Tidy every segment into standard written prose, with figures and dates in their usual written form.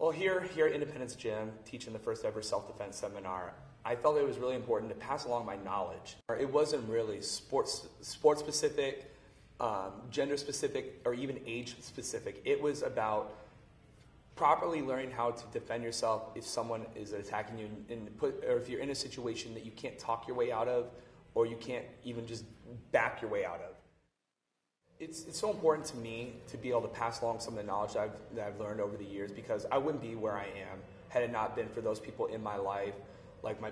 Well, here at Independence Gym, teaching the first ever self-defense seminar, I felt it was really important to pass along my knowledge. It wasn't really sports specific, gender specific, or even age specific. It was about properly learning how to defend yourself if someone is attacking you, or if you're in a situation that you can't talk your way out of, or you can't even just back your way out of. It's so important to me to be able to pass along some of the knowledge that I've learned over the years, because I wouldn't be where I am had it not been for those people in my life, like my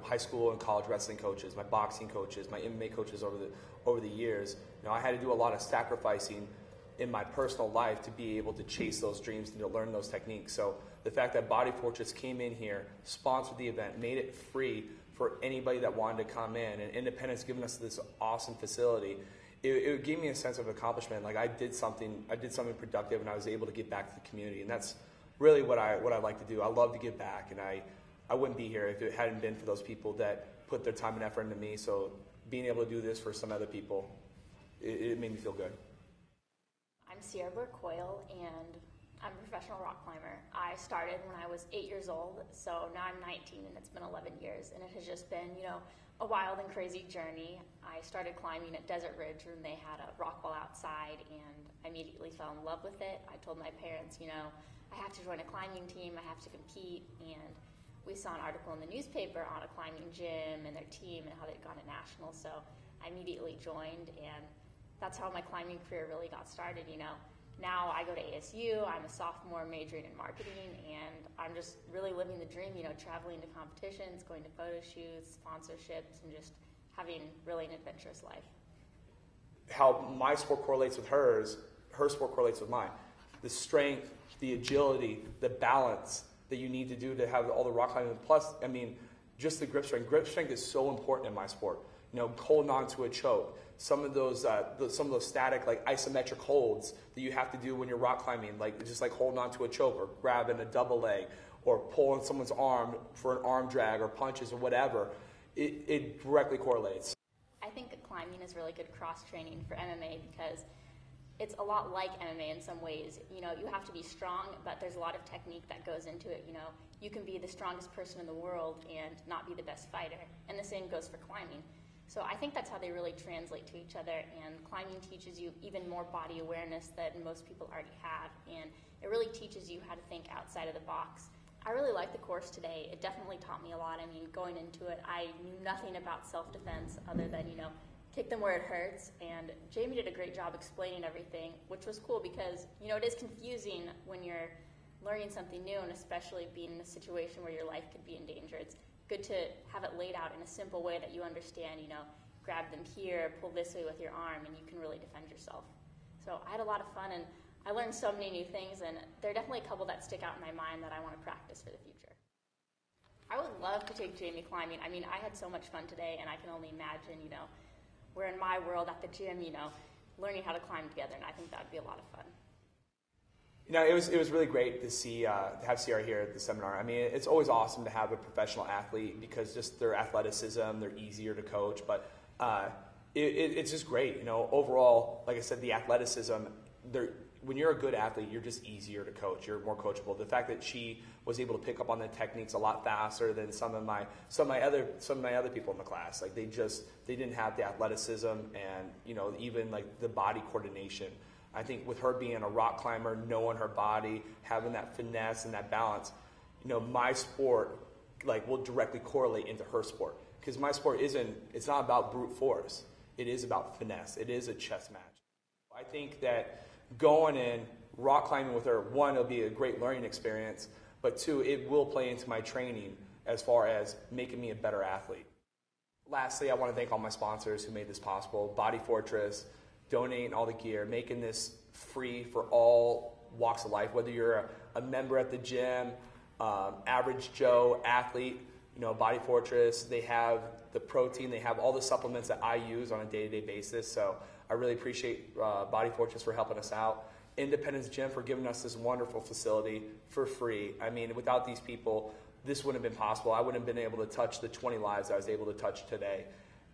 high school and college wrestling coaches, my boxing coaches, my MMA coaches over the years. You know, I had to do a lot of sacrificing in my personal life to be able to chase those dreams and to learn those techniques. So the fact that Body Fortress came in here, sponsored the event, made it free for anybody that wanted to come in, and Independence giving us this awesome facility, it gave me a sense of accomplishment. Like I did something productive, and I was able to give back to the community, and that's really what I like to do. I love to give back, and I wouldn't be here if it hadn't been for those people that put their time and effort into me. So being able to do this for some other people, it made me feel good. I'm Sierra Blair-Coyle, and I'm a professional rock climber. I started when I was 8 years old, so now I'm 19, and it's been 11 years, and it has just been, a wild and crazy journey. I started climbing at Desert Ridge when they had a rock wall outside, and I immediately fell in love with it. I told my parents, I have to join a climbing team, I have to compete, and we saw an article in the newspaper on a climbing gym and their team and how they'd gone to nationals, so I immediately joined, and that's how my climbing career really got started. Now I go to ASU, I'm a sophomore majoring in marketing, and I'm just really living the dream, traveling to competitions, going to photo shoots, sponsorships, and just having really an adventurous life. How my sport correlates with her sport correlates with mine. The strength, the agility, the balance that you need to do to have all the rock climbing. Plus, just the grip strength. Grip strength is so important in my sport. Holding on to a choke. Some of those static, like isometric holds that you have to do when you're rock climbing, just like holding on to a choke or grabbing a double leg or pulling someone's arm for an arm drag or punches or whatever, it directly correlates. I think that climbing is really good cross-training for MMA because it's a lot like MMA in some ways. You have to be strong, but there's a lot of technique that goes into it. You can be the strongest person in the world and not be the best fighter, and the same goes for climbing. So I think that's how they really translate to each other, and climbing teaches you even more body awareness than most people already have, and it really teaches you how to think outside of the box. I really liked the course today. It definitely taught me a lot. Going into it, I knew nothing about self-defense other than, kick them where it hurts, and Jamie did a great job explaining everything, which was cool because, it is confusing when you're learning something new, and especially being in a situation where your life could be in danger. It's good to have it laid out in a simple way that you understand, grab them here, pull this way with your arm, and you can really defend yourself. So I had a lot of fun, and I learned so many new things, and there are definitely a couple that stick out in my mind that I want to practice for the future. I would love to take Jamie climbing. I had so much fun today, and I can only imagine, we're in my world at the gym, learning how to climb together, and I think that would be a lot of fun. It was really great to have Sierra here at the seminar. It's always awesome to have a professional athlete because just their athleticism, they're easier to coach, but it's just great. Overall, like I said, the athleticism, when you're a good athlete, you're just easier to coach. You're more coachable. The fact that she was able to pick up on the techniques a lot faster than some of my other people in the class. Like they didn't have the athleticism and even like the body coordination. I think with her being a rock climber, knowing her body, having that finesse and that balance, my sport will directly correlate into her sport. Because my sport it's not about brute force. It is about finesse. It is a chess match. I think that going in, rock climbing with her, one, it'll be a great learning experience, but two, it will play into my training as far as making me a better athlete. Lastly, I want to thank all my sponsors who made this possible. Body Fortress, donating all the gear, making this free for all walks of life, whether you're a member at the gym, average Joe, athlete, Body Fortress, they have the protein, they have all the supplements that I use on a day-to-day basis, so I really appreciate Body Fortress for helping us out. Independence Gym for giving us this wonderful facility for free. Without these people, this wouldn't have been possible. I wouldn't have been able to touch the 20 lives I was able to touch today.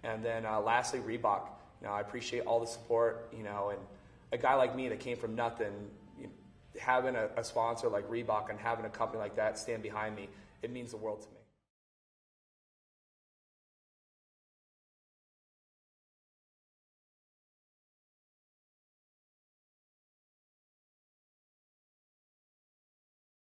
And then lastly, Reebok. I appreciate all the support, and a guy like me that came from nothing, having a sponsor like Reebok and having a company like that stand behind me, it means the world to me.